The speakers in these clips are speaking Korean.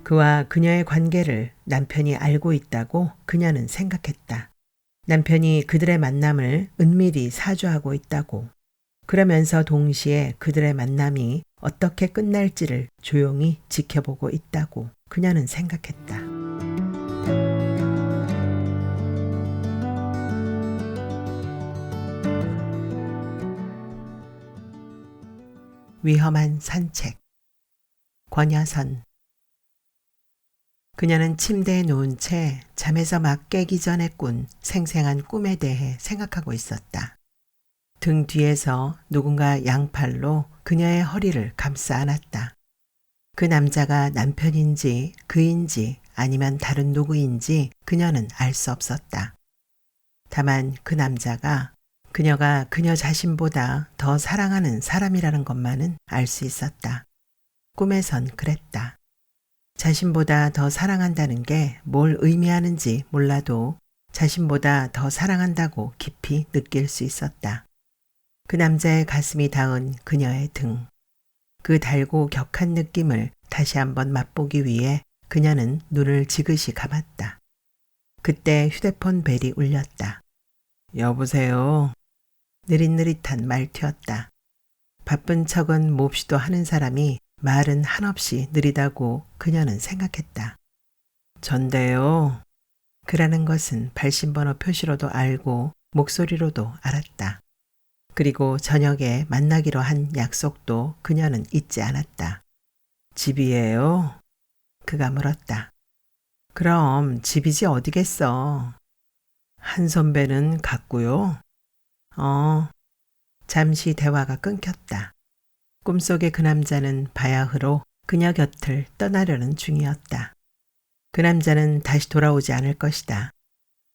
그와 그녀의 관계를 남편이 알고 있다고 그녀는 생각했다. 남편이 그들의 만남을 은밀히 사주하고 있다고. 그러면서 동시에 그들의 만남이 어떻게 끝날지를 조용히 지켜보고 있다고 그녀는 생각했다. 위험한 산책. 권여선. 그녀는 침대에 누운 채 잠에서 막 깨기 전에 꾼 생생한 꿈에 대해 생각하고 있었다. 등 뒤에서 누군가 양팔로 그녀의 허리를 감싸 안았다. 그 남자가 남편인지 그인지 아니면 다른 누구인지 그녀는 알 수 없었다. 다만 그 남자가 그녀가 그녀 자신보다 더 사랑하는 사람이라는 것만은 알 수 있었다. 꿈에선 그랬다. 자신보다 더 사랑한다는 게 뭘 의미하는지 몰라도 자신보다 더 사랑한다고 깊이 느낄 수 있었다. 그 남자의 가슴이 닿은 그녀의 등. 그 달고 격한 느낌을 다시 한번 맛보기 위해 그녀는 눈을 지그시 감았다. 그때 휴대폰 벨이 울렸다. 여보세요. 느릿느릿한 말투였다. 바쁜 척은 몹시도 하는 사람이 말은 한없이 느리다고 그녀는 생각했다. 전데요. 그라는 것은 발신번호 표시로도 알고 목소리로도 알았다. 그리고 저녁에 만나기로 한 약속도 그녀는 잊지 않았다. 집이에요? 그가 물었다. 그럼 집이지 어디겠어. 한 선배는 갔고요. 잠시 대화가 끊겼다. 꿈속의 그 남자는 바야흐로 그녀 곁을 떠나려는 중이었다. 그 남자는 다시 돌아오지 않을 것이다.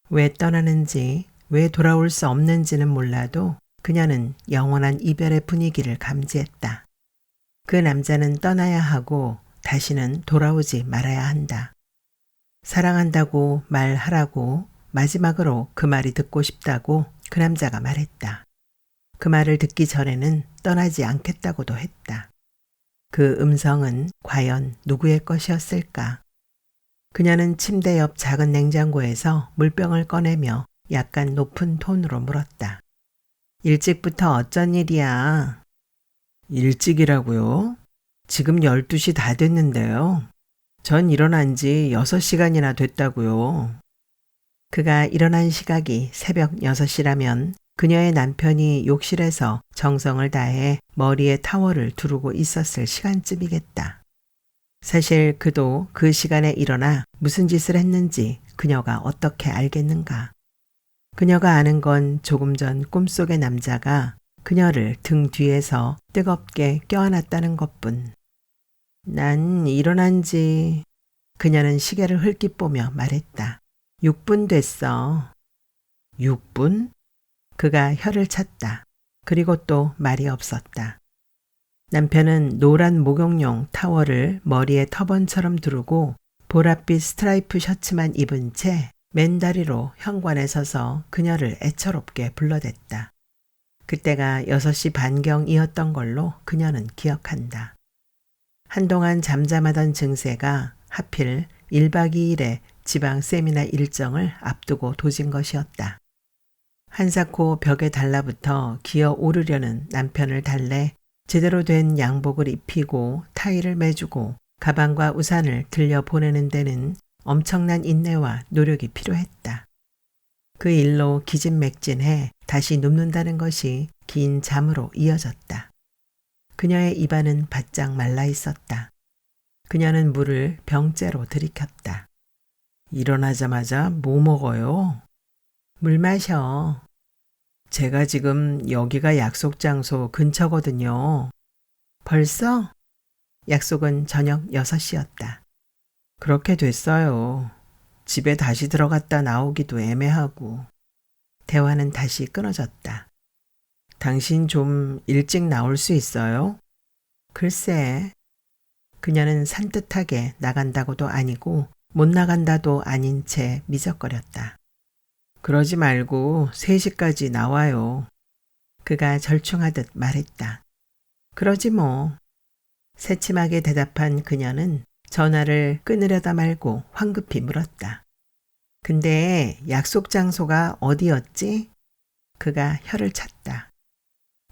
왜 떠나는지, 왜 돌아올 수 없는지는 몰라도 그녀는 영원한 이별의 분위기를 감지했다. 그 남자는 떠나야 하고 다시는 돌아오지 말아야 한다. 사랑한다고 말하라고 마지막으로 그 말이 듣고 싶다고 그 남자가 말했다. 그 말을 듣기 전에는 떠나지 않겠다고도 했다. 그 음성은 과연 누구의 것이었을까? 그녀는 침대 옆 작은 냉장고에서 물병을 꺼내며 약간 높은 톤으로 물었다. 일찍부터 어쩐 일이야? 일찍이라고요? 지금 12시 다 됐는데요. 전 일어난 지 6시간이나 됐다고요. 그가 일어난 시각이 새벽 6시라면 그녀의 남편이 욕실에서 정성을 다해 머리에 타월을 두르고 있었을 시간쯤이겠다. 사실 그도 그 시간에 일어나 무슨 짓을 했는지 그녀가 어떻게 알겠는가. 그녀가 아는 건 조금 전 꿈속의 남자가 그녀를 등 뒤에서 뜨겁게 껴안았다는 것뿐. 난 일어난 지... 그녀는 시계를 흘낏 보며 말했다. 6분 됐어. 6분? 그가 혀를 찼다. 그리고 또 말이 없었다. 남편은 노란 목욕용 타월을 머리에 터번처럼 두르고 보랏빛 스트라이프 셔츠만 입은 채 맨다리로 현관에 서서 그녀를 애처롭게 불러댔다. 그때가 6시 반경이었던 걸로 그녀는 기억한다. 한동안 잠잠하던 증세가 하필 1박 2일의 지방 세미나 일정을 앞두고 도진 것이었다. 한사코 벽에 달라붙어 기어 오르려는 남편을 달래 제대로 된 양복을 입히고 타이를 매주고 가방과 우산을 들려보내는 데는 엄청난 인내와 노력이 필요했다. 그 일로 기진맥진해 다시 눕는다는 것이 긴 잠으로 이어졌다. 그녀의 입안은 바짝 말라 있었다. 그녀는 물을 병째로 들이켰다. 일어나자마자 뭐 먹어요? 물 마셔. 제가 지금 여기가 약속 장소 근처거든요. 벌써? 약속은 저녁 6시였다. 그렇게 됐어요. 집에 다시 들어갔다 나오기도 애매하고. 대화는 다시 끊어졌다. 당신 좀 일찍 나올 수 있어요? 글쎄. 그녀는 산뜻하게 나간다고도 아니고 못 나간다도 아닌 채 미적거렸다. 그러지 말고 3시까지 나와요. 그가 절충하듯 말했다. 그러지 뭐. 새침하게 대답한 그녀는 전화를 끊으려다 말고 황급히 물었다. 근데 약속 장소가 어디였지? 그가 혀를 찼다.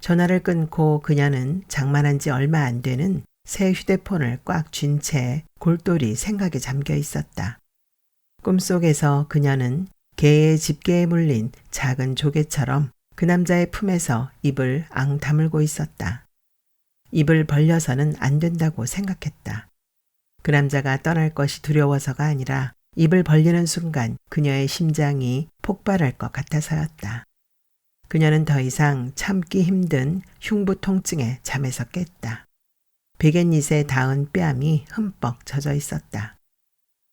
전화를 끊고 그녀는 장만한 지 얼마 안 되는 새 휴대폰을 꽉 쥔 채 골똘히 생각에 잠겨 있었다. 꿈속에서 그녀는 개의 집게에 물린 작은 조개처럼 그 남자의 품에서 입을 앙 다물고 있었다. 입을 벌려서는 안 된다고 생각했다. 그 남자가 떠날 것이 두려워서가 아니라 입을 벌리는 순간 그녀의 심장이 폭발할 것 같아서였다. 그녀는 더 이상 참기 힘든 흉부 통증에 잠에서 깼다. 베갯잇에 닿은 뺨이 흠뻑 젖어 있었다.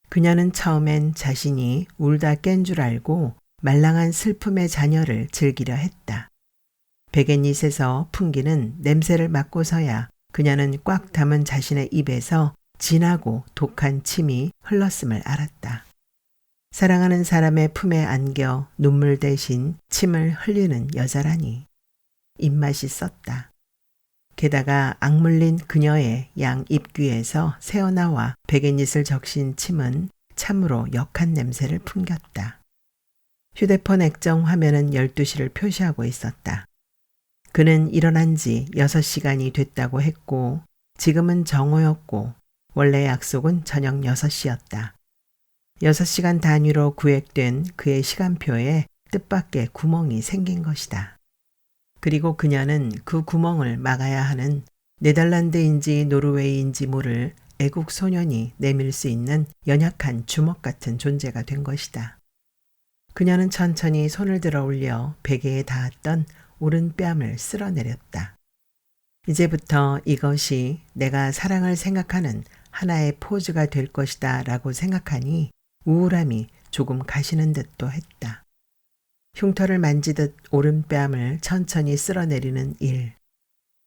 그녀는 처음엔 자신이 울다 깬 줄 알고 말랑한 슬픔의 잔여를 즐기려 했다. 베갯잇에서 풍기는 냄새를 맡고서야 그녀는 꽉 담은 자신의 입에서 진하고 독한 침이 흘렀음을 알았다. 사랑하는 사람의 품에 안겨 눈물 대신 침을 흘리는 여자라니 입맛이 썼다. 게다가 악물린 그녀의 양 입귀에서 새어나와 베갯잇을 적신 침은 참으로 역한 냄새를 풍겼다. 휴대폰 액정 화면은 12시를 표시하고 있었다. 그는 일어난 지 6시간이 됐다고 했고 지금은 정오였고 원래 약속은 저녁 6시였다. 6시간 단위로 구획된 그의 시간표에 뜻밖의 구멍이 생긴 것이다. 그리고 그녀는 그 구멍을 막아야 하는 네덜란드인지 노르웨이인지 모를 애국 소년이 내밀 수 있는 연약한 주먹 같은 존재가 된 것이다. 그녀는 천천히 손을 들어 올려 베개에 닿았던 오른뺨을 쓸어내렸다. 이제부터 이것이 내가 사랑을 생각하는 하나의 포즈가 될 것이다 라고 생각하니 우울함이 조금 가시는 듯도 했다. 흉터를 만지듯 오른뺨을 천천히 쓸어내리는 일.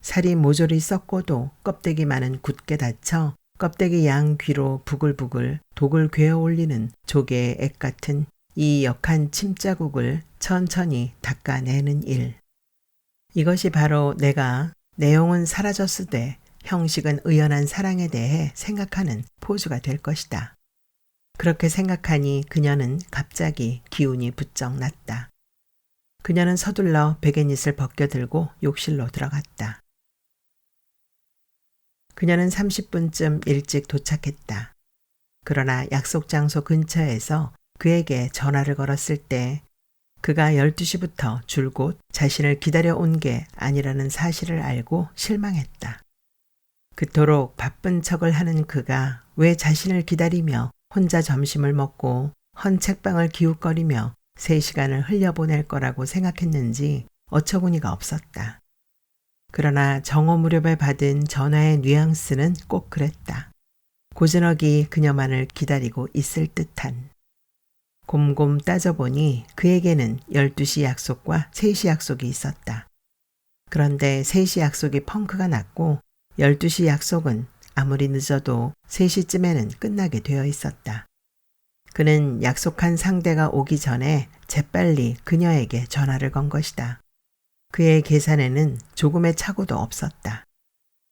살이 모조리 썩고도 껍데기만은 굳게 닫혀 껍데기 양 귀로 부글부글 독을 괴어 올리는 조개의 액 같은 이 역한 침자국을 천천히 닦아내는 일. 이것이 바로 내가 내용은 사라졌으되 형식은 의연한 사랑에 대해 생각하는 포즈가 될 것이다. 그렇게 생각하니 그녀는 갑자기 기운이 부쩍 났다. 그녀는 서둘러 베갯잇을 벗겨들고 욕실로 들어갔다. 그녀는 30분쯤 일찍 도착했다. 그러나 약속 장소 근처에서 그에게 전화를 걸었을 때 그가 12시부터 줄곧 자신을 기다려 온 게 아니라는 사실을 알고 실망했다. 그토록 바쁜 척을 하는 그가 왜 자신을 기다리며 혼자 점심을 먹고 헌 책방을 기웃거리며 3시간을 흘려보낼 거라고 생각했는지 어처구니가 없었다. 그러나 정오 무렵에 받은 전화의 뉘앙스는 꼭 그랬다. 고즈넉이 그녀만을 기다리고 있을 듯한. 곰곰 따져보니 그에게는 12시 약속과 3시 약속이 있었다. 그런데 3시 약속이 펑크가 났고 12시 약속은 아무리 늦어도 3시쯤에는 끝나게 되어 있었다. 그는 약속한 상대가 오기 전에 재빨리 그녀에게 전화를 건 것이다. 그의 계산에는 조금의 착오도 없었다.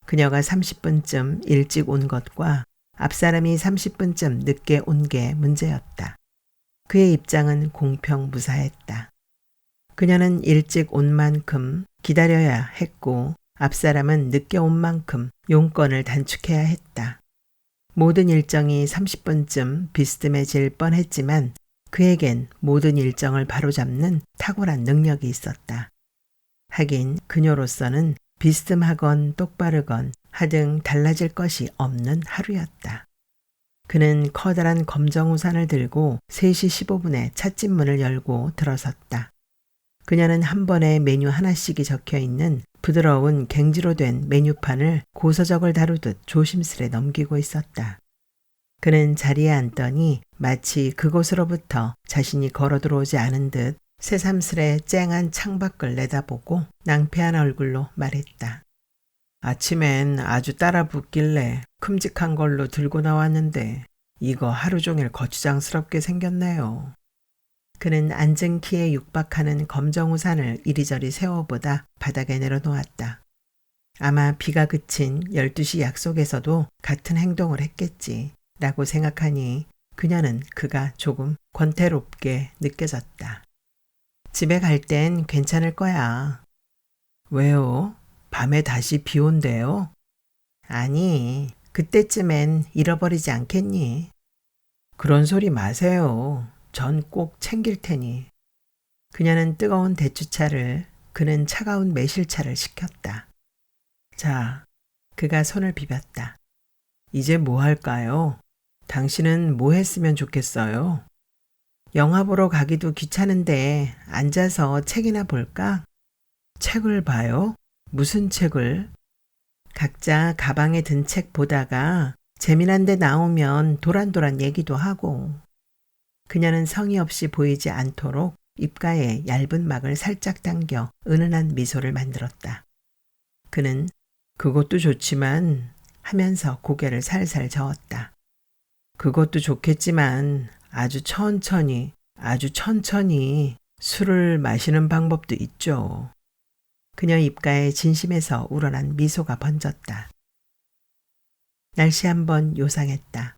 그녀가 30분쯤 일찍 온 것과 앞사람이 30분쯤 늦게 온 게 문제였다. 그의 입장은 공평무사했다. 그녀는 일찍 온 만큼 기다려야 했고 앞사람은 늦게 온 만큼 용건을 단축해야 했다. 모든 일정이 30분쯤 비스듬해질 뻔했지만 그에겐 모든 일정을 바로잡는 탁월한 능력이 있었다. 하긴 그녀로서는 비스듬하건 똑바르건 하등 달라질 것이 없는 하루였다. 그는 커다란 검정 우산을 들고 3시 15분에 찻집 문을 열고 들어섰다. 그녀는 한 번에 메뉴 하나씩이 적혀있는 부드러운 갱지로 된 메뉴판을 고서적을 다루듯 조심스레 넘기고 있었다. 그는 자리에 앉더니 마치 그곳으로부터 자신이 걸어 들어오지 않은 듯 새삼스레 쨍한 창밖을 내다보고 낭패한 얼굴로 말했다. 아침엔 아주 따라 붓길래 큼직한 걸로 들고 나왔는데 이거 하루 종일 거추장스럽게 생겼네요. 그는 앉은 키에 육박하는 검정 우산을 이리저리 세워보다 바닥에 내려놓았다. 아마 비가 그친 12시 약속에서도 같은 행동을 했겠지. 라고 생각하니 그녀는 그가 조금 권태롭게 느껴졌다. 집에 갈 땐 괜찮을 거야. 왜요? 밤에 다시 비 온대요? 아니, 그때쯤엔 잃어버리지 않겠니? 그런 소리 마세요. 전 꼭 챙길 테니. 그녀는 뜨거운 대추차를, 그는 차가운 매실차를 시켰다. 자, 그가 손을 비볐다. 이제 뭐 할까요? 당신은 뭐 했으면 좋겠어요? 영화 보러 가기도 귀찮은데 앉아서 책이나 볼까? 책을 봐요? 무슨 책을? 각자 가방에 든 책 보다가 재미난 데 나오면 도란도란 얘기도 하고. 그녀는 성의 없이 보이지 않도록 입가에 얇은 막을 살짝 당겨 은은한 미소를 만들었다. 그는 그것도 좋지만 하면서 고개를 살살 저었다. 그것도 좋겠지만 아주 천천히 술을 마시는 방법도 있죠. 그녀 입가에 진심에서 우러난 미소가 번졌다. 날씨 한번 요상했다.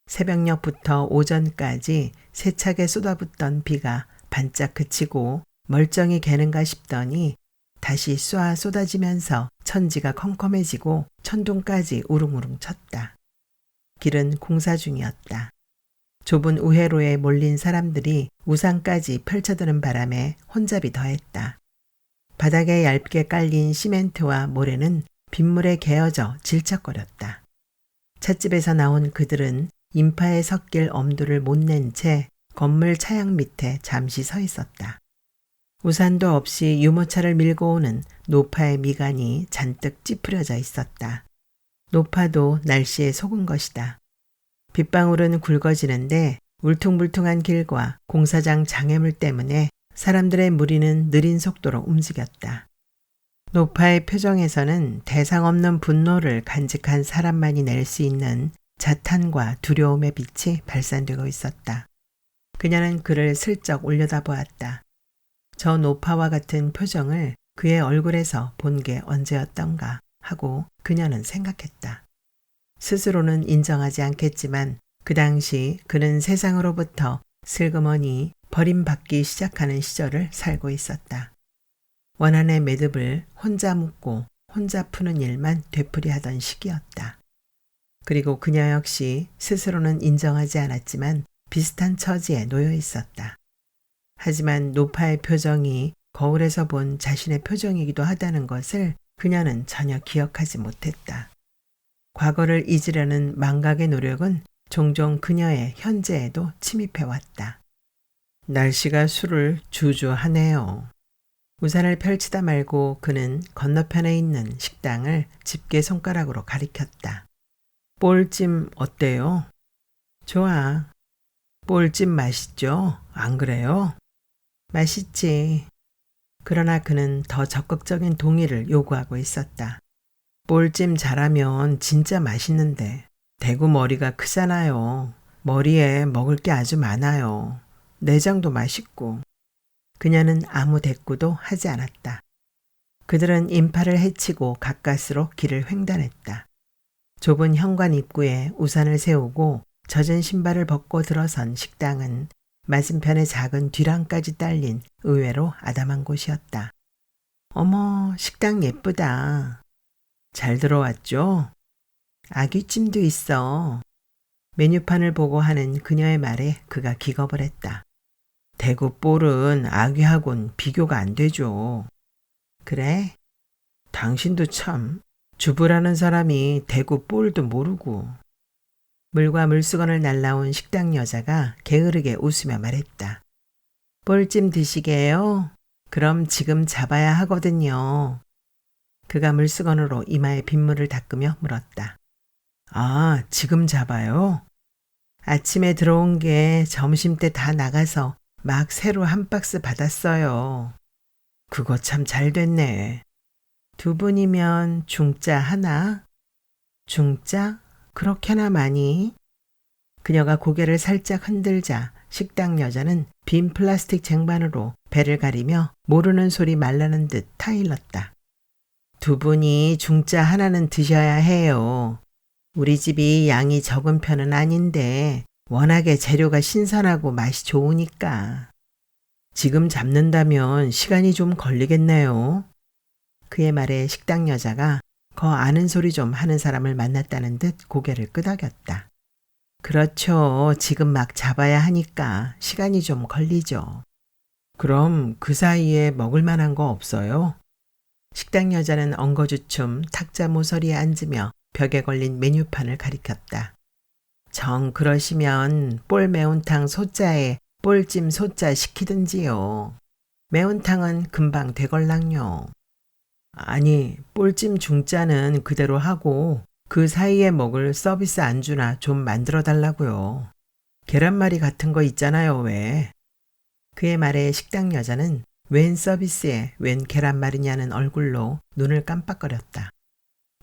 새벽녘부터 오전까지 세차게 쏟아붓던 비가 반짝 그치고 멀쩡히 개는가 싶더니 다시 쏴 쏟아지면서 천지가 컴컴해지고 천둥까지 우릉우릉 쳤다. 길은 공사 중이었다. 좁은 우회로에 몰린 사람들이 우산까지 펼쳐드는 바람에 혼잡이 더했다. 바닥에 얇게 깔린 시멘트와 모래는 빗물에 개어져 질척거렸다. 찻집에서 나온 그들은 인파에 섞일 엄두를 못 낸 채 건물 차양 밑에 잠시 서 있었다. 우산도 없이 유모차를 밀고 오는 노파의 미간이 잔뜩 찌푸려져 있었다. 노파도 날씨에 속은 것이다. 빗방울은 굵어지는데 울퉁불퉁한 길과 공사장 장애물 때문에 사람들의 무리는 느린 속도로 움직였다. 노파의 표정에서는 대상 없는 분노를 간직한 사람만이 낼 수 있는 자탄과 두려움의 빛이 발산되고 있었다. 그녀는 그를 슬쩍 올려다보았다. 저 노파와 같은 표정을 그의 얼굴에서 본 게 언제였던가 하고 그녀는 생각했다. 스스로는 인정하지 않겠지만 그 당시 그는 세상으로부터 슬그머니 버림받기 시작하는 시절을 살고 있었다. 원한의 매듭을 혼자 묶고 혼자 푸는 일만 되풀이하던 시기였다. 그리고 그녀 역시 스스로는 인정하지 않았지만 비슷한 처지에 놓여 있었다. 하지만 노파의 표정이 거울에서 본 자신의 표정이기도 하다는 것을 그녀는 전혀 기억하지 못했다. 과거를 잊으려는 망각의 노력은 종종 그녀의 현재에도 침입해왔다. 날씨가 술을 주주하네요. 우산을 펼치다 말고 그는 건너편에 있는 식당을 집게 손가락으로 가리켰다. 볼찜 어때요? 좋아. 볼찜 맛있죠? 안 그래요? 맛있지. 그러나 그는 더 적극적인 동의를 요구하고 있었다. 볼찜 잘하면 진짜 맛있는데 대구 머리가 크잖아요. 머리에 먹을 게 아주 많아요. 내장도 맛있고. 그녀는 아무 대꾸도 하지 않았다. 그들은 인파를 헤치고 가까스로 길을 횡단했다. 좁은 현관 입구에 우산을 세우고 젖은 신발을 벗고 들어선 식당은 맞은편에 작은 뒤랑까지 딸린 의외로 아담한 곳이었다. 어머, 식당 예쁘다. 잘 들어왔죠? 아귀찜도 있어. 메뉴판을 보고 하는 그녀의 말에 그가 기겁을 했다. 대구 볼은 아귀하곤 비교가 안 되죠. 그래? 당신도 참 주부라는 사람이 대구 볼도 모르고. 물과 물수건을 날라온 식당 여자가 게으르게 웃으며 말했다. 볼찜 드시게요? 그럼 지금 잡아야 하거든요. 그가 물수건으로 이마에 빗물을 닦으며 물었다. 아, 지금 잡아요? 아침에 들어온 게 점심때 다 나가서 막 새로 한 박스 받았어요. 그거 참 잘 됐네. 두 분이면 중짜 하나? 중짜? 그렇게나 많이? 그녀가 고개를 살짝 흔들자 식당 여자는 빈 플라스틱 쟁반으로 배를 가리며 모르는 소리 말라는 듯 타일렀다. 두 분이 중짜 하나는 드셔야 해요. 우리 집이 양이 적은 편은 아닌데 워낙에 재료가 신선하고 맛이 좋으니까. 지금 잡는다면 시간이 좀 걸리겠네요. 그의 말에 식당 여자가 거 아는 소리 좀 하는 사람을 만났다는 듯 고개를 끄덕였다. 그렇죠. 지금 막 잡아야 하니까 시간이 좀 걸리죠. 그럼 그 사이에 먹을 만한 거 없어요? 식당 여자는 엉거주춤 탁자 모서리에 앉으며 벽에 걸린 메뉴판을 가리켰다. 정 그러시면 볼 매운탕 소자에 볼찜 소자 시키든지요. 매운탕은 금방 되걸랑요. 아니, 볼찜 중짜는 그대로 하고 그 사이에 먹을 서비스 안주나 좀 만들어 달라고요. 계란말이 같은 거 있잖아요, 왜? 그의 말에 식당 여자는 웬 서비스에 웬 계란말이냐는 얼굴로 눈을 깜빡거렸다.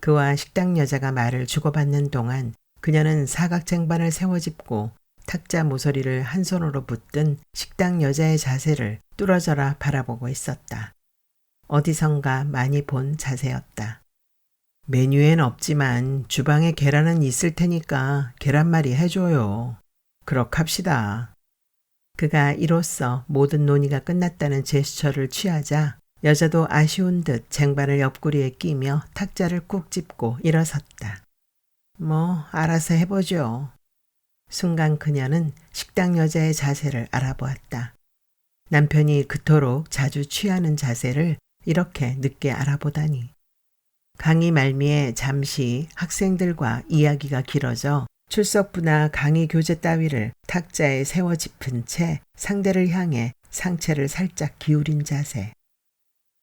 그와 식당 여자가 말을 주고받는 동안 그녀는 사각쟁반을 세워짚고 탁자 모서리를 한 손으로 붙든 식당 여자의 자세를 뚫어져라 바라보고 있었다. 어디선가 많이 본 자세였다. 메뉴엔 없지만 주방에 계란은 있을 테니까 계란말이 해줘요. 그렇합시다. 그가 이로써 모든 논의가 끝났다는 제스처를 취하자 여자도 아쉬운 듯 쟁반을 옆구리에 끼며 탁자를 꾹 짚고 일어섰다. 뭐 알아서 해보죠. 순간 그녀는 식당 여자의 자세를 알아보았다. 남편이 그토록 자주 취하는 자세를 이렇게 늦게 알아보다니. 강의 말미에 잠시 학생들과 이야기가 길어져 출석부나 강의 교재 따위를 탁자에 세워 짚은 채 상대를 향해 상체를 살짝 기울인 자세.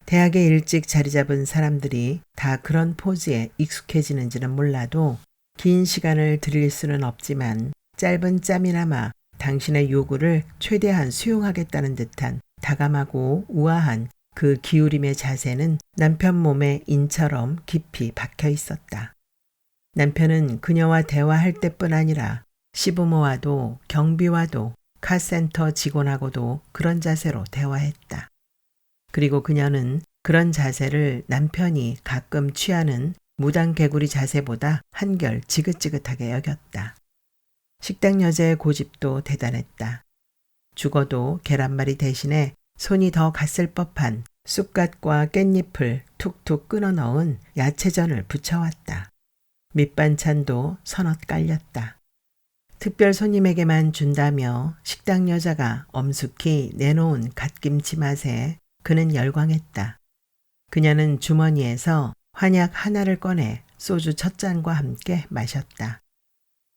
대학에 일찍 자리 잡은 사람들이 다 그런 포즈에 익숙해지는지는 몰라도 긴 시간을 들일 수는 없지만 짧은 짬이나마 당신의 요구를 최대한 수용하겠다는 듯한 다감하고 우아한 그 기울임의 자세는 남편 몸에 인처럼 깊이 박혀 있었다. 남편은 그녀와 대화할 때뿐 아니라 시부모와도 경비와도 카센터 직원하고도 그런 자세로 대화했다. 그리고 그녀는 그런 자세를 남편이 가끔 취하는 무당개구리 자세보다 한결 지긋지긋하게 여겼다. 식당 여자의 고집도 대단했다. 죽어도 계란말이 대신에 손이 더 갔을 법한 쑥갓과 깻잎을 툭툭 끊어 넣은 야채전을 부쳐왔다. 밑반찬도 서넛 깔렸다. 특별 손님에게만 준다며 식당 여자가 엄숙히 내놓은 갓김치 맛에 그는 열광했다. 그녀는 주머니에서 한약 하나를 꺼내 소주 첫 잔과 함께 마셨다.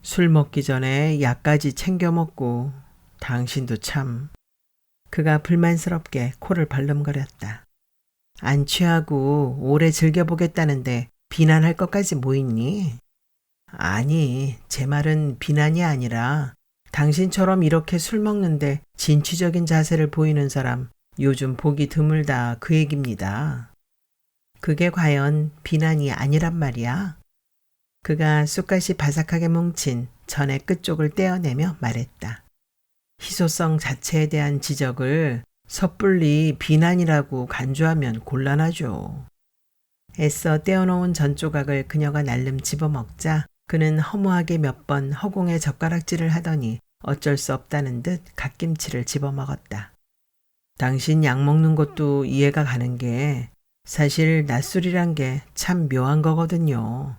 술 먹기 전에 약까지 챙겨 먹고 당신도 참. 그가 불만스럽게 코를 벌름거렸다. 안 취하고 오래 즐겨보겠다는데 비난할 것까지 뭐 있니? 아니, 제 말은 비난이 아니라 당신처럼 이렇게 술 먹는데 진취적인 자세를 보이는 사람 요즘 보기 드물다 그 얘기입니다. 그게 과연 비난이 아니란 말이야? 그가 쑥갓이 바삭하게 뭉친 전의 끝쪽을 떼어내며 말했다. 희소성 자체에 대한 지적을 섣불리 비난이라고 간주하면 곤란하죠. 애써 떼어놓은 전 조각을 그녀가 날름 집어먹자 그는 허무하게 몇 번 허공에 젓가락질을 하더니 어쩔 수 없다는 듯 갓김치를 집어먹었다. 당신 약 먹는 것도 이해가 가는 게 사실 낮술이란 게 참 묘한 거거든요.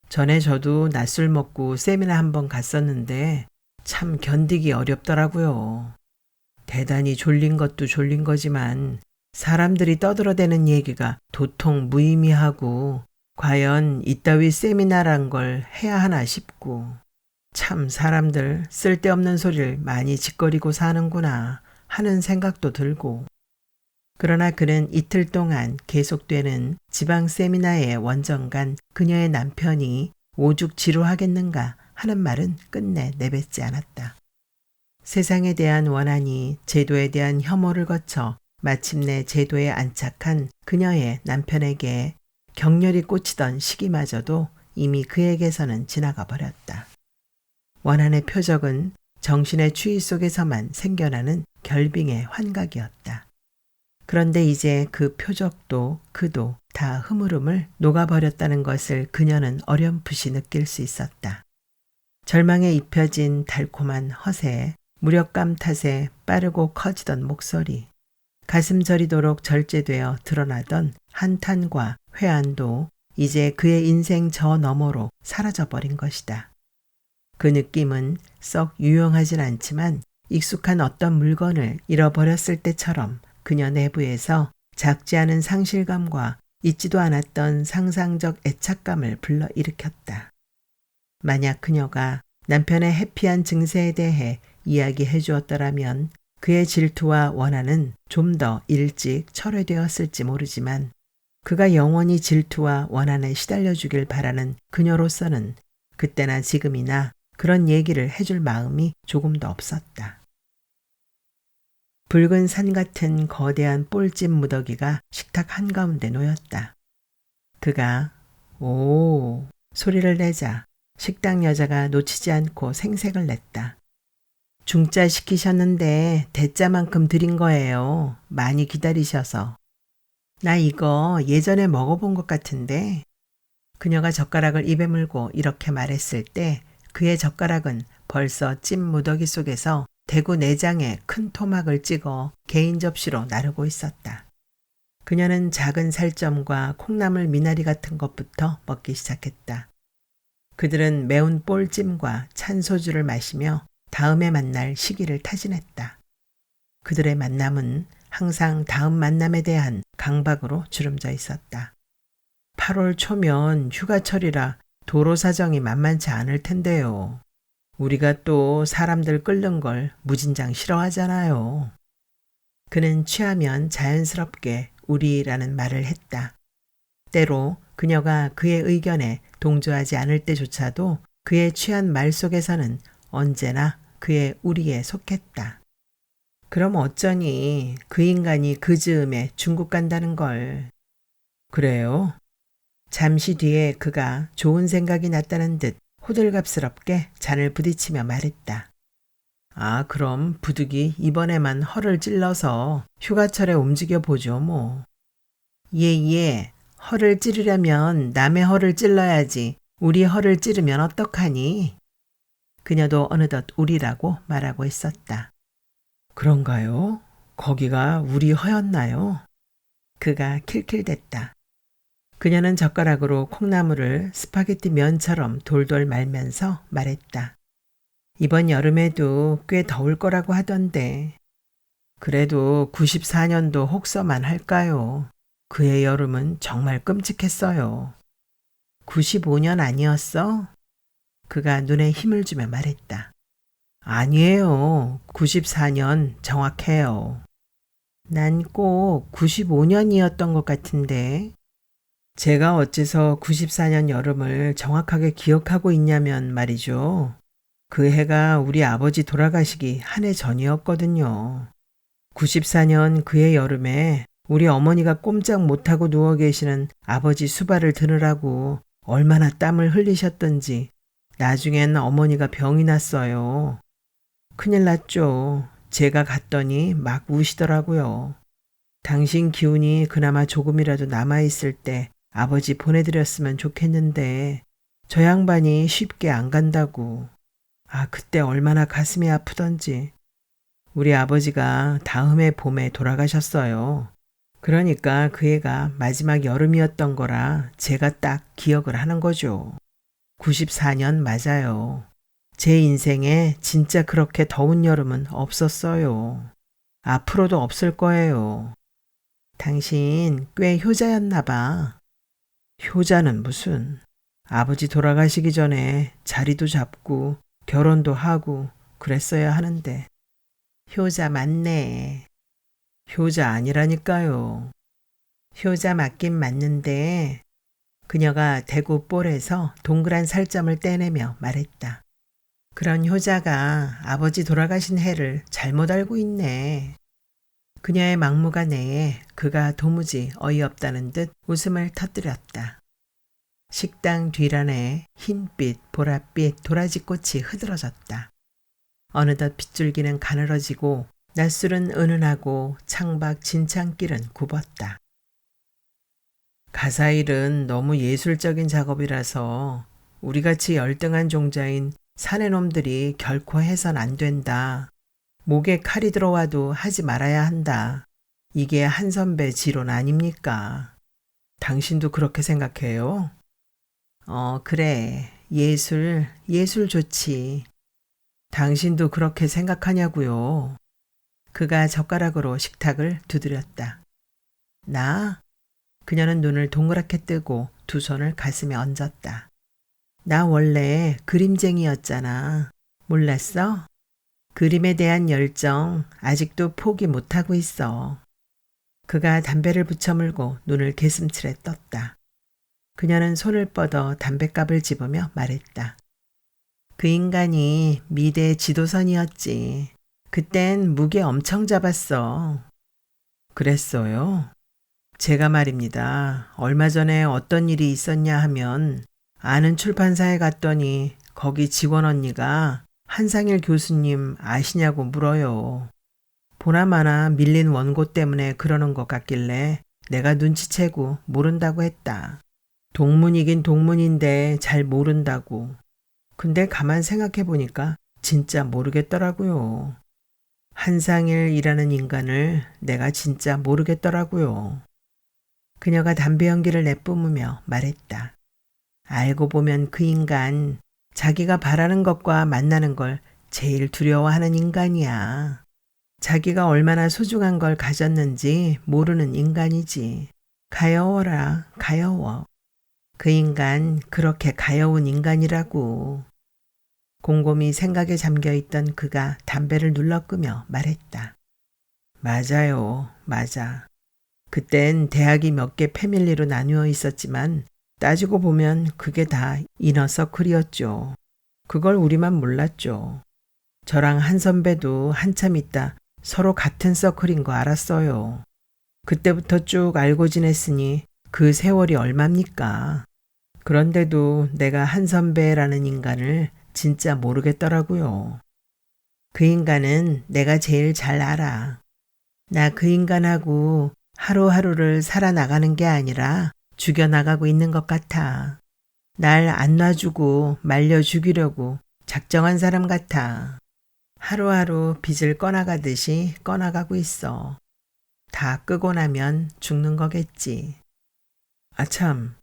전에 저도 낮술 먹고 세미나 한번 갔었는데 참 견디기 어렵더라고요. 대단히 졸린 것도 졸린 거지만 사람들이 떠들어대는 얘기가 도통 무의미하고 과연 이따위 세미나란 걸 해야 하나 싶고 참 사람들 쓸데없는 소리를 많이 짓거리고 사는구나 하는 생각도 들고 그러나 그는 이틀 동안 계속되는 지방 세미나의 원정간 그녀의 남편이 오죽 지루하겠는가 하는 말은 끝내 내뱉지 않았다. 세상에 대한 원한이 제도에 대한 혐오를 거쳐 마침내 제도에 안착한 그녀의 남편에게 격렬히 꽂히던 시기마저도 이미 그에게서는 지나가 버렸다. 원한의 표적은 정신의 추위 속에서만 생겨나는 결빙의 환각이었다. 그런데 이제 그 표적도 그도 다 흐물흐물 녹아버렸다는 것을 그녀는 어렴풋이 느낄 수 있었다. 절망에 입혀진 달콤한 허세, 무력감 탓에 빠르고 커지던 목소리, 가슴 저리도록 절제되어 드러나던 한탄과 회한도 이제 그의 인생 저 너머로 사라져버린 것이다. 그 느낌은 썩 유용하진 않지만 익숙한 어떤 물건을 잃어버렸을 때처럼 그녀 내부에서 작지 않은 상실감과 잊지도 않았던 상상적 애착감을 불러일으켰다. 만약 그녀가 남편의 해피한 증세에 대해 이야기해 주었더라면 그의 질투와 원한은 좀 더 일찍 철회되었을지 모르지만 그가 영원히 질투와 원한에 시달려 주길 바라는 그녀로서는 그때나 지금이나 그런 얘기를 해줄 마음이 조금도 없었다. 붉은 산 같은 거대한 볼집 무더기가 식탁 한가운데 놓였다. 그가 오 소리를 내자 식당 여자가 놓치지 않고 생색을 냈다. 중짜 시키셨는데 대짜만큼 드린 거예요. 많이 기다리셔서. 나 이거 예전에 먹어본 것 같은데. 그녀가 젓가락을 입에 물고 이렇게 말했을 때 그의 젓가락은 벌써 찜 무더기 속에서 대구 내장에 큰 토막을 찍어 개인 접시로 나르고 있었다. 그녀는 작은 살점과 콩나물 미나리 같은 것부터 먹기 시작했다. 그들은 매운 볼찜과 찬 소주를 마시며 다음에 만날 시기를 타진했다. 그들의 만남은 항상 다음 만남에 대한 강박으로 주름져 있었다. 8월 초면 휴가철이라 도로 사정이 만만치 않을 텐데요. 우리가 또 사람들 끓는 걸 무진장 싫어하잖아요. 그는 취하면 자연스럽게 우리라는 말을 했다. 때로 그녀가 그의 의견에 동조하지 않을 때조차도 그의 취한 말 속에서는 언제나 그의 우리에 속했다. 그럼 어쩌니 그 인간이 그 즈음에 중국 간다는 걸. 그래요? 잠시 뒤에 그가 좋은 생각이 났다는 듯 호들갑스럽게 잔을 부딪히며 말했다. 아, 그럼 부득이 이번에만 허를 찔러서 휴가철에 움직여 보죠, 뭐. 예. 허를 찌르려면 남의 허를 찔러야지 우리 허를 찌르면 어떡하니? 그녀도 어느덧 우리라고 말하고 있었다. 그런가요? 거기가 우리 허였나요? 그가 킬킬댔다. 그녀는 젓가락으로 콩나물을 스파게티 면처럼 돌돌 말면서 말했다. 이번 여름에도 꽤 더울 거라고 하던데. 그래도 94년도 혹서만 할까요? 그의 여름은 정말 끔찍했어요. 95년 아니었어? 그가 눈에 힘을 주며 말했다. 아니에요. 94년 정확해요. 난 꼭 95년이었던 것 같은데. 제가 어째서 94년 여름을 정확하게 기억하고 있냐면 말이죠. 그 해가 우리 아버지 돌아가시기 한 해 전이었거든요. 94년 그해 여름에 우리 어머니가 꼼짝 못하고 누워 계시는 아버지 수발을 드느라고 얼마나 땀을 흘리셨던지 나중엔 어머니가 병이 났어요. 큰일 났죠. 제가 갔더니 막 우시더라고요. 당신 기운이 그나마 조금이라도 남아있을 때 아버지 보내드렸으면 좋겠는데 저 양반이 쉽게 안 간다고. 아, 그때 얼마나 가슴이 아프던지. 우리 아버지가 다음해 봄에 돌아가셨어요. 그러니까 그 해가 마지막 여름이었던 거라 제가 딱 기억을 하는 거죠. 94년 맞아요. 제 인생에 진짜 그렇게 더운 여름은 없었어요. 앞으로도 없을 거예요. 당신 꽤 효자였나 봐. 효자는 무슨. 아버지 돌아가시기 전에 자리도 잡고 결혼도 하고 그랬어야 하는데. 효자 맞네. 효자 아니라니까요. 효자 맞긴 맞는데 그녀가 대구 볼에서 동그란 살점을 떼내며 말했다. 그런 효자가 아버지 돌아가신 해를 잘못 알고 있네. 그녀의 막무가내에 그가 도무지 어이없다는 듯 웃음을 터뜨렸다. 식당 뒤란에 흰빛, 보랏빛 도라지꽃이 흐드러졌다. 어느덧 빗줄기는 가늘어지고 낮술은 은은하고 창밖 진창길은 굽었다. 가사일은 너무 예술적인 작업이라서 우리같이 열등한 종자인 사내놈들이 결코 해선 안 된다. 목에 칼이 들어와도 하지 말아야 한다. 이게 한 선배 지론 아닙니까? 당신도 그렇게 생각해요? 그래. 예술 좋지. 당신도 그렇게 생각하냐고요. 그가 젓가락으로 식탁을 두드렸다. 나? 그녀는 눈을 동그랗게 뜨고 두 손을 가슴에 얹었다. 나 원래 그림쟁이였잖아. 몰랐어? 그림에 대한 열정 아직도 포기 못하고 있어. 그가 담배를 붙여물고 눈을 개슴츠레 떴다. 그녀는 손을 뻗어 담뱃갑을 집으며 말했다. 그 인간이 미대 지도선이었지. 그땐 무게 엄청 잡았어. 그랬어요? 제가 말입니다. 얼마 전에 어떤 일이 있었냐 하면 아는 출판사에 갔더니 거기 직원 언니가 한상일 교수님 아시냐고 물어요. 보나마나 밀린 원고 때문에 그러는 것 같길래 내가 눈치채고 모른다고 했다. 동문이긴 동문인데 잘 모른다고. 근데 가만 생각해 보니까 진짜 모르겠더라고요. 한상일이라는 인간을 내가 진짜 모르겠더라고요. 그녀가 담배 연기를 내뿜으며 말했다. 알고 보면 그 인간 자기가 바라는 것과 만나는 걸 제일 두려워하는 인간이야. 자기가 얼마나 소중한 걸 가졌는지 모르는 인간이지. 가여워라, 가여워. 그 인간 그렇게 가여운 인간이라고. 곰곰이 생각에 잠겨있던 그가 담배를 눌러 끄며 말했다. 맞아요, 맞아. 그땐 대학이 몇 개 패밀리로 나누어 있었지만 따지고 보면 그게 다 이너서클이었죠. 그걸 우리만 몰랐죠. 저랑 한 선배도 한참 있다 서로 같은 서클인 거 알았어요. 그때부터 쭉 알고 지냈으니 그 세월이 얼마입니까? 그런데도 내가 한 선배라는 인간을 진짜 모르겠더라고요. 그 인간은 내가 제일 잘 알아. 나 그 인간하고 하루하루를 살아나가는 게 아니라 죽여나가고 있는 것 같아. 날 안 놔주고 말려 죽이려고 작정한 사람 같아. 하루하루 빚을 꺼나가듯이 꺼나가고 있어. 다 끄고 나면 죽는 거겠지. 아참,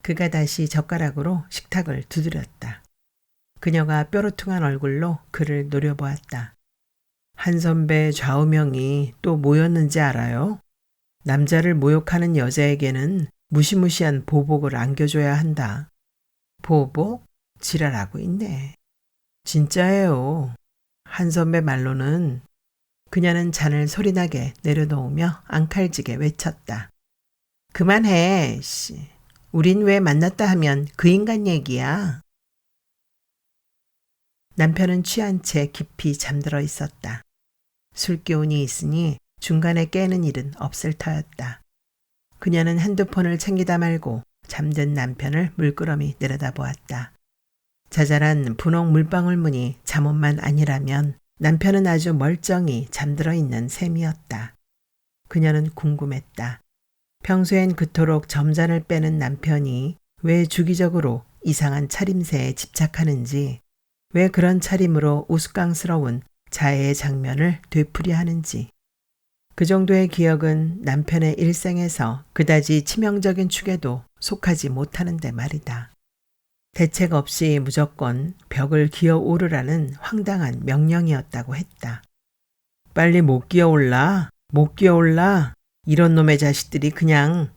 그가 다시 젓가락으로 식탁을 두드렸다. 그녀가 뾰루퉁한 얼굴로 그를 노려보았다. 한 선배 좌우명이 또 뭐였는지 알아요? 남자를 모욕하는 여자에게는 무시무시한 보복을 안겨줘야 한다. 보복? 지랄하고 있네. 진짜예요. 한 선배 말로는. 그녀는 잔을 소리나게 내려놓으며 앙칼지게 외쳤다. 그만해, 씨. 우린 왜 만났다 하면 그 인간 얘기야. 남편은 취한 채 깊이 잠들어 있었다. 술기운이 있으니 중간에 깨는 일은 없을 터였다. 그녀는 핸드폰을 챙기다 말고 잠든 남편을 물끄러미 내려다보았다. 자잘한 분홍 물방울무늬 잠옷만 아니라면 남편은 아주 멀쩡히 잠들어 있는 셈이었다. 그녀는 궁금했다. 평소엔 그토록 점잔을 빼는 남편이 왜 주기적으로 이상한 차림새에 집착하는지, 왜 그런 차림으로 우스꽝스러운 자해의 장면을 되풀이 하는지. 그 정도의 기억은 남편의 일생에서 그다지 치명적인 축에도 속하지 못하는데 말이다. 대책 없이 무조건 벽을 기어오르라는 황당한 명령이었다고 했다. 빨리 못 기어올라? 못 기어올라? 이런 놈의 자식들이 그냥.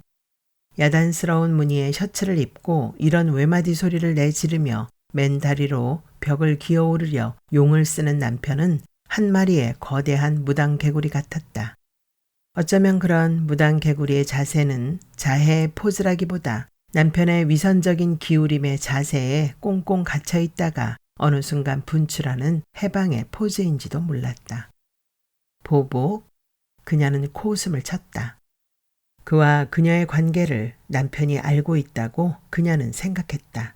야단스러운 무늬의 셔츠를 입고 이런 외마디 소리를 내지르며 맨 다리로 벽을 기어오르려 용을 쓰는 남편은 한 마리의 거대한 무당개구리 같았다. 어쩌면 그런 무당개구리의 자세는 자해의 포즈라기보다 남편의 위선적인 기울임의 자세에 꽁꽁 갇혀 있다가 어느 순간 분출하는 해방의 포즈인지도 몰랐다. 보복? 그녀는 코웃음을 쳤다. 그와 그녀의 관계를 남편이 알고 있다고 그녀는 생각했다.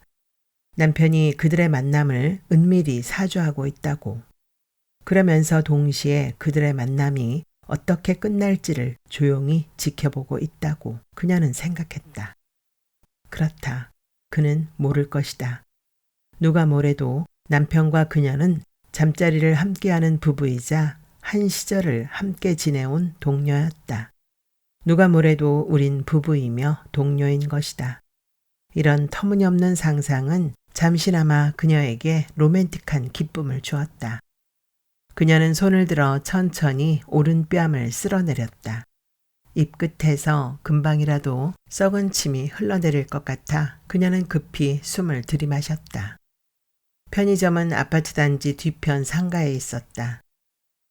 남편이 그들의 만남을 은밀히 사주하고 있다고. 그러면서 동시에 그들의 만남이 어떻게 끝날지를 조용히 지켜보고 있다고 그녀는 생각했다. 그렇다. 그는 모를 것이다. 누가 뭐래도 남편과 그녀는 잠자리를 함께하는 부부이자 한 시절을 함께 지내온 동료였다. 누가 뭐래도 우린 부부이며 동료인 것이다. 이런 터무니없는 상상은 잠시나마 그녀에게 로맨틱한 기쁨을 주었다. 그녀는 손을 들어 천천히 오른뺨을 쓸어내렸다. 입끝에서 금방이라도 썩은 침이 흘러내릴 것 같아 그녀는 급히 숨을 들이마셨다. 편의점은 아파트 단지 뒤편 상가에 있었다.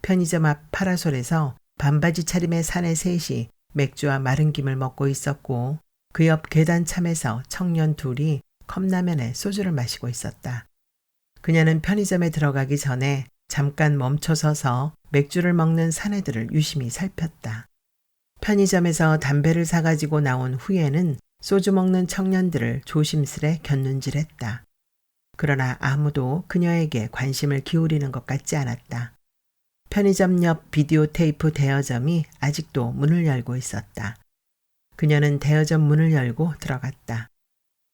편의점 앞 파라솔에서 반바지 차림의 사내 셋이 맥주와 마른 김을 먹고 있었고 그 옆 계단참에서 청년 둘이 컵라면에 소주를 마시고 있었다. 그녀는 편의점에 들어가기 전에 잠깐 멈춰서서 맥주를 먹는 사내들을 유심히 살폈다. 편의점에서 담배를 사가지고 나온 후에는 소주 먹는 청년들을 조심스레 곁눈질했다. 그러나 아무도 그녀에게 관심을 기울이는 것 같지 않았다. 편의점 옆 비디오 테이프 대여점이 아직도 문을 열고 있었다. 그녀는 대여점 문을 열고 들어갔다.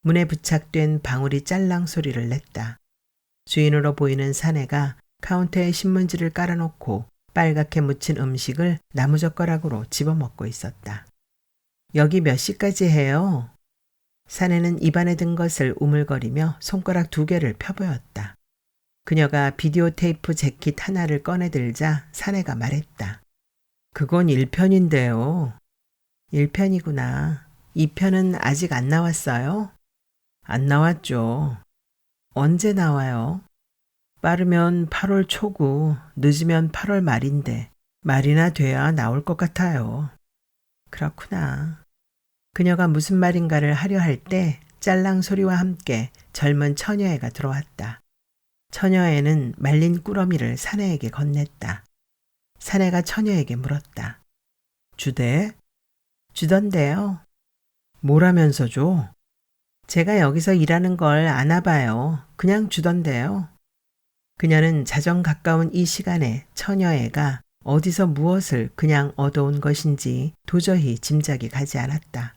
문에 부착된 방울이 짤랑 소리를 냈다. 주인으로 보이는 사내가 카운터에 신문지를 깔아놓고 빨갛게 묻힌 음식을 나무젓가락으로 집어먹고 있었다. 여기 몇 시까지 해요? 사내는 입안에 든 것을 우물거리며 손가락 2개를 펴보였다. 그녀가 비디오 테이프 재킷 하나를 꺼내들자 사내가 말했다. 그건 1편인데요. 1편이구나. 2편은 아직 안 나왔어요? 안 나왔죠. 언제 나와요? 빠르면 8월 초고 늦으면 8월 말인데 말이나 돼야 나올 것 같아요. 그렇구나. 그녀가 무슨 말인가를 하려 할 때 짤랑 소리와 함께 젊은 처녀애가 들어왔다. 처녀애는 말린 꾸러미를 사내에게 건넸다. 사내가 처녀에게 물었다. 주대? 주던데요. 뭐라면서 줘? 제가 여기서 일하는 걸 아나 봐요. 그냥 주던데요. 그녀는 자정 가까운 이 시간에 처녀애가 어디서 무엇을 그냥 얻어온 것인지 도저히 짐작이 가지 않았다.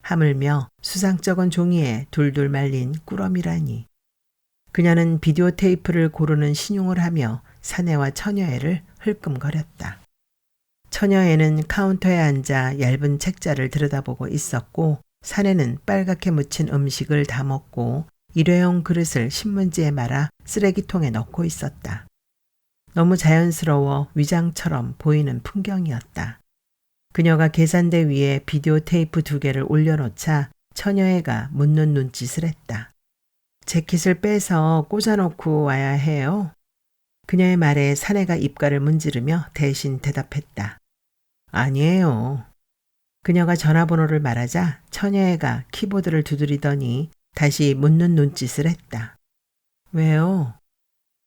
하물며 수상쩍은 종이에 둘둘 말린 꾸러미라니. 그녀는 비디오 테이프를 고르는 신용을 하며 사내와 처녀애를 흘끔거렸다. 처녀애는 카운터에 앉아 얇은 책자를 들여다보고 있었고 사내는 빨갛게 묻힌 음식을 다 먹고 일회용 그릇을 신문지에 말아 쓰레기통에 넣고 있었다. 너무 자연스러워 위장처럼 보이는 풍경이었다. 그녀가 계산대 위에 비디오 테이프 2개를 올려놓자 처녀애가 묻는 눈짓을 했다. 재킷을 빼서 꽂아놓고 와야 해요. 그녀의 말에 사내가 입가를 문지르며 대신 대답했다. 아니에요. 그녀가 전화번호를 말하자 처녀애가 키보드를 두드리더니 다시 묻는 눈짓을 했다. 왜요?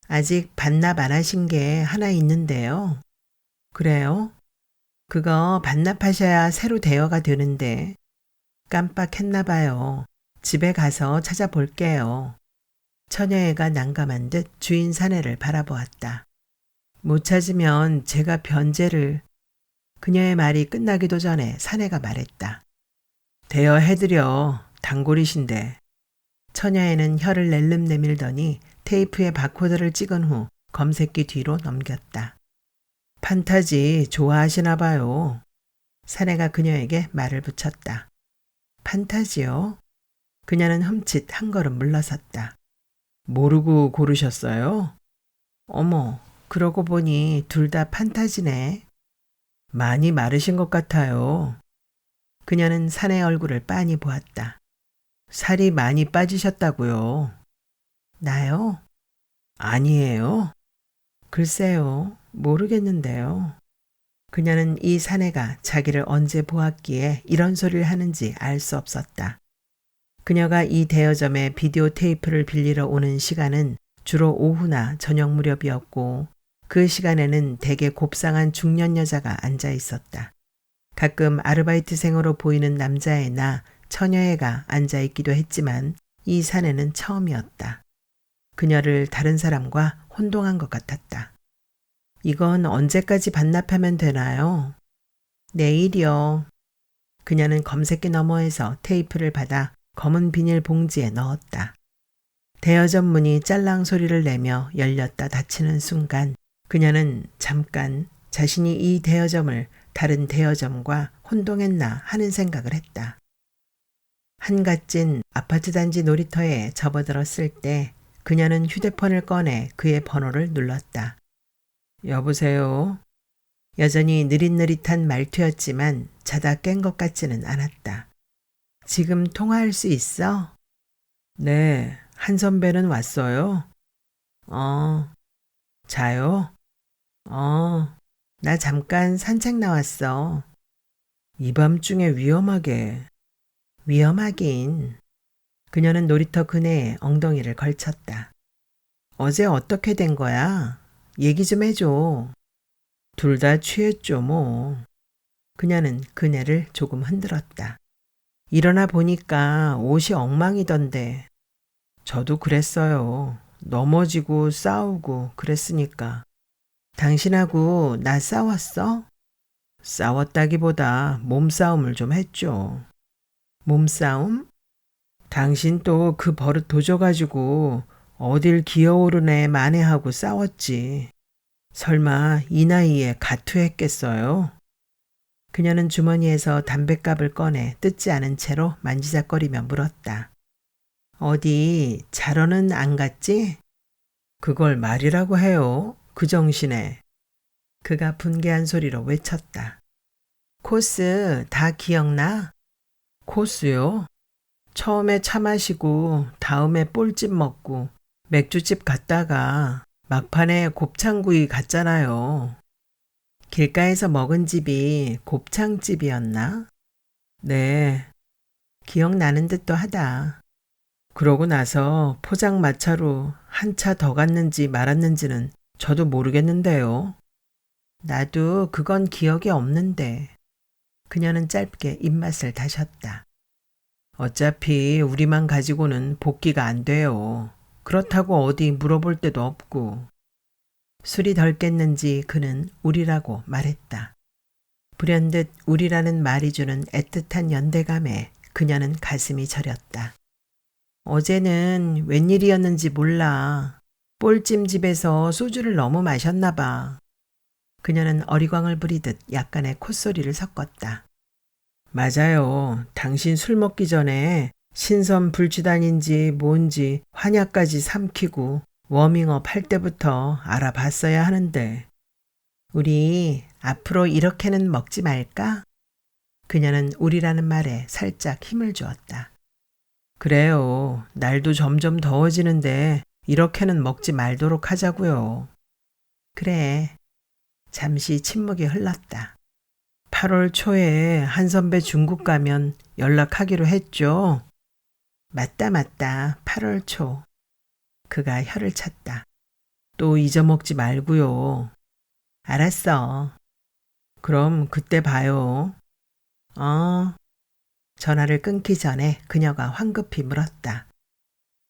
아직 반납 안 하신 게 하나 있는데요. 그래요? 그거 반납하셔야 새로 대여가 되는데 깜빡했나 봐요. 집에 가서 찾아볼게요. 처녀애가 난감한 듯 주인 사내를 바라보았다. 못 찾으면 제가 변제를... 그녀의 말이 끝나기도 전에 사내가 말했다. 대여해드려. 단골이신데. 처녀애는 혀를 낼름 내밀더니 테이프에 바코드를 찍은 후 검색기 뒤로 넘겼다. 판타지 좋아하시나 봐요. 사내가 그녀에게 말을 붙였다. 판타지요? 그녀는 흠칫 한 걸음 물러섰다. 모르고 고르셨어요? 어머, 그러고 보니 둘 다 판타지네. 많이 마르신 것 같아요. 그녀는 사내 얼굴을 빤히 보았다. 살이 많이 빠지셨다고요. 나요? 아니에요. 글쎄요, 모르겠는데요. 그녀는 이 사내가 자기를 언제 보았기에 이런 소리를 하는지 알 수 없었다. 그녀가 이 대여점에 비디오 테이프를 빌리러 오는 시간은 주로 오후나 저녁 무렵이었고 그 시간에는 대개 곱상한 중년 여자가 앉아 있었다. 가끔 아르바이트생으로 보이는 남자애나 처녀애가 앉아 있기도 했지만 이 사내는 처음이었다. 그녀를 다른 사람과 혼동한 것 같았다. 이건 언제까지 반납하면 되나요? 내일이요. 그녀는 검색기 너머에서 테이프를 받아 검은 비닐 봉지에 넣었다. 대여점 문이 짤랑 소리를 내며 열렸다 닫히는 순간 그녀는 잠깐 자신이 이 대여점을 다른 대여점과 혼동했나 하는 생각을 했다. 한갓진 아파트 단지 놀이터에 접어들었을 때 그녀는 휴대폰을 꺼내 그의 번호를 눌렀다. 여보세요? 여전히 느릿느릿한 말투였지만 자다 깬 것 같지는 않았다. 지금 통화할 수 있어? 네, 한 선배는 왔어요? 자요? 나 잠깐 산책 나왔어. 이 밤중에 위험하게. 위험하긴. 그녀는 놀이터 그네에 엉덩이를 걸쳤다. 어제 어떻게 된 거야? 얘기 좀 해줘. 둘 다 취했죠, 뭐. 그녀는 그네를 조금 흔들었다. 일어나 보니까 옷이 엉망이던데. 저도 그랬어요. 넘어지고 싸우고 그랬으니까. 당신하고 나 싸웠어? 싸웠다기보다 몸싸움을 좀 했죠. 몸싸움? 당신 또 그 버릇 도져가지고 어딜 기어오르네 만회하고 싸웠지. 설마 이 나이에 가투했겠어요? 그녀는 주머니에서 담뱃갑을 꺼내 뜯지 않은 채로 만지작거리며 물었다. 어디 자러는 안 갔지? 그걸 말이라고 해요. 그 정신에. 그가 분개한 소리로 외쳤다. 코스 다 기억나? 코스요? 처음에 차 마시고 다음에 볼집 먹고 맥주집 갔다가 막판에 곱창구이 갔잖아요. 길가에서 먹은 집이 곱창집이었나? 네, 기억나는 듯도 하다. 그러고 나서 포장마차로 한 차 더 갔는지 말았는지는 저도 모르겠는데요. 나도 그건 기억이 없는데. 그녀는 짧게 입맛을 다셨다. 어차피 우리만 가지고는 복귀가 안 돼요. 그렇다고 어디 물어볼 데도 없고. 술이 덜 깼는지 그는 우리라고 말했다. 불현듯 우리라는 말이 주는 애틋한 연대감에 그녀는 가슴이 저렸다. 어제는 웬일이었는지 몰라. 볼찜집에서 소주를 너무 마셨나 봐. 그녀는 어리광을 부리듯 약간의 콧소리를 섞었다. 맞아요. 당신 술 먹기 전에 신선 불치단인지 뭔지 환약까지 삼키고 워밍업 할 때부터 알아봤어야 하는데. 우리 앞으로 이렇게는 먹지 말까? 그녀는 우리라는 말에 살짝 힘을 주었다. 그래요. 날도 점점 더워지는데 이렇게는 먹지 말도록 하자고요. 그래. 잠시 침묵이 흘렀다. 8월 초에 한 선배 중국 가면 연락하기로 했죠. 맞다. 8월 초. 그가 혀를 찼다. 또 잊어먹지 말고요. 알았어. 그럼 그때 봐요. 전화를 끊기 전에 그녀가 황급히 물었다.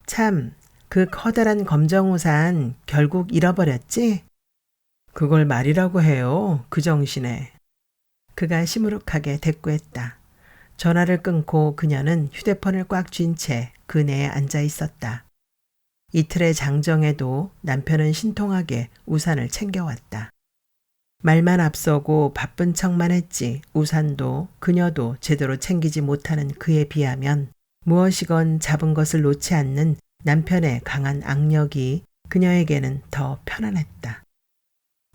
참, 그 커다란 검정우산 결국 잃어버렸지? 그걸 말이라고 해요. 그 정신에. 그가 시무룩하게 대꾸했다. 전화를 끊고 그녀는 휴대폰을 꽉 쥔 채 그네에 앉아 있었다. 이틀의 장정에도 남편은 신통하게 우산을 챙겨왔다. 말만 앞서고 바쁜 척만 했지 우산도 그녀도 제대로 챙기지 못하는 그에 비하면 무엇이건 잡은 것을 놓지 않는 남편의 강한 악력이 그녀에게는 더 편안했다.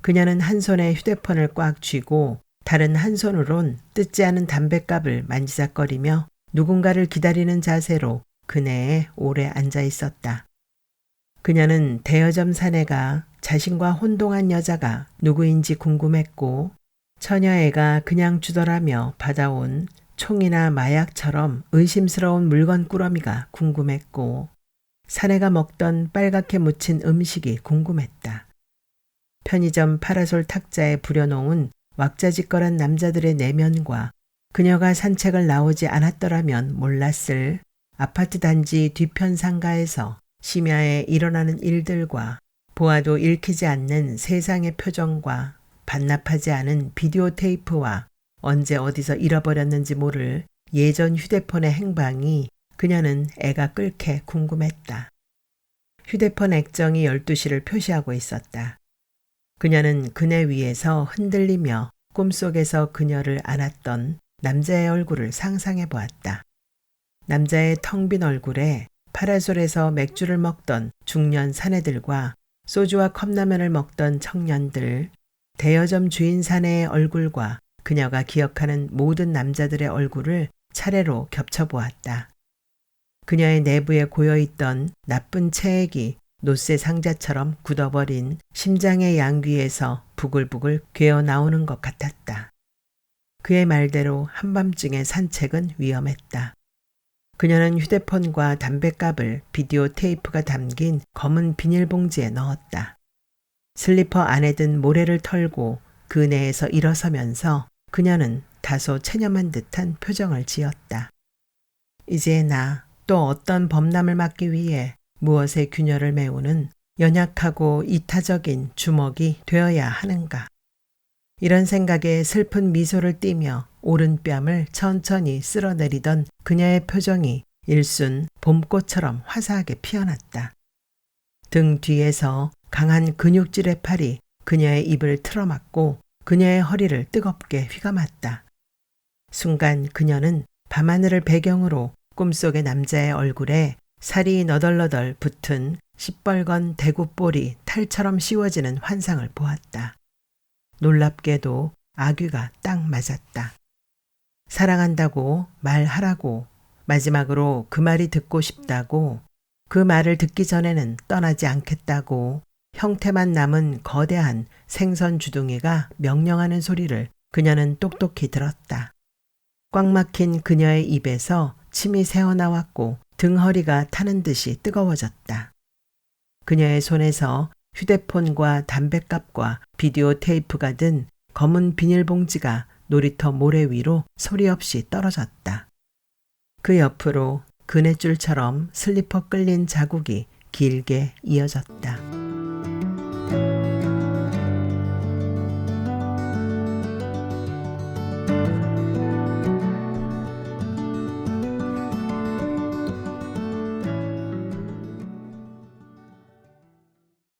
그녀는 한 손에 휴대폰을 꽉 쥐고 다른 한 손으론 뜯지 않은 담뱃갑을 만지작거리며 누군가를 기다리는 자세로 그네에 오래 앉아 있었다. 그녀는 대여점 사내가 자신과 혼동한 여자가 누구인지 궁금했고 처녀애가 그냥 주더라며 받아온 총이나 마약처럼 의심스러운 물건 꾸러미가 궁금했고 사내가 먹던 빨갛게 묻힌 음식이 궁금했다. 편의점 파라솔 탁자에 부려놓은 왁자지껄한 남자들의 내면과 그녀가 산책을 나오지 않았더라면 몰랐을 아파트 단지 뒤편 상가에서 심야에 일어나는 일들과 보아도 읽히지 않는 세상의 표정과 반납하지 않은 비디오 테이프와 언제 어디서 잃어버렸는지 모를 예전 휴대폰의 행방이 그녀는 애가 끓게 궁금했다. 휴대폰 액정이 12시를 표시하고 있었다. 그녀는 그네 위에서 흔들리며 꿈속에서 그녀를 안았던 남자의 얼굴을 상상해 보았다. 남자의 텅 빈 얼굴에 파라솔에서 맥주를 먹던 중년 사내들과 소주와 컵라면을 먹던 청년들, 대여점 주인 사내의 얼굴과 그녀가 기억하는 모든 남자들의 얼굴을 차례로 겹쳐보았다. 그녀의 내부에 고여있던 나쁜 체액이 노쇠 상자처럼 굳어버린 심장의 양귀에서 부글부글 괴어 나오는 것 같았다. 그의 말대로 한밤중의 산책은 위험했다. 그녀는 휴대폰과 담뱃갑을 비디오 테이프가 담긴 검은 비닐봉지에 넣었다. 슬리퍼 안에 든 모래를 털고 그 내에서 일어서면서 그녀는 다소 체념한 듯한 표정을 지었다. 이제 나 또 어떤 범람을 막기 위해 무엇에 균열을 메우는 연약하고 이타적인 주먹이 되어야 하는가. 이런 생각에 슬픈 미소를 띠며 오른뺨을 천천히 쓸어내리던 그녀의 표정이 일순 봄꽃처럼 화사하게 피어났다. 등 뒤에서 강한 근육질의 팔이 그녀의 입을 틀어막고 그녀의 허리를 뜨겁게 휘감았다. 순간 그녀는 밤하늘을 배경으로 꿈속의 남자의 얼굴에 살이 너덜너덜 붙은 시뻘건 대구볼이 탈처럼 씌워지는 환상을 보았다. 놀랍게도 아귀가 딱 맞았다. 사랑한다고 말하라고, 마지막으로 그 말이 듣고 싶다고, 그 말을 듣기 전에는 떠나지 않겠다고 형태만 남은 거대한 생선 주둥이가 명령하는 소리를 그녀는 똑똑히 들었다. 꽉 막힌 그녀의 입에서 침이 새어나왔고 등허리가 타는 듯이 뜨거워졌다. 그녀의 손에서 휴대폰과 담뱃갑과 비디오 테이프가 든 검은 비닐봉지가 놀이터 모래 위로 소리 없이 떨어졌다. 그 옆으로 그네줄처럼 슬리퍼 끌린 자국이 길게 이어졌다.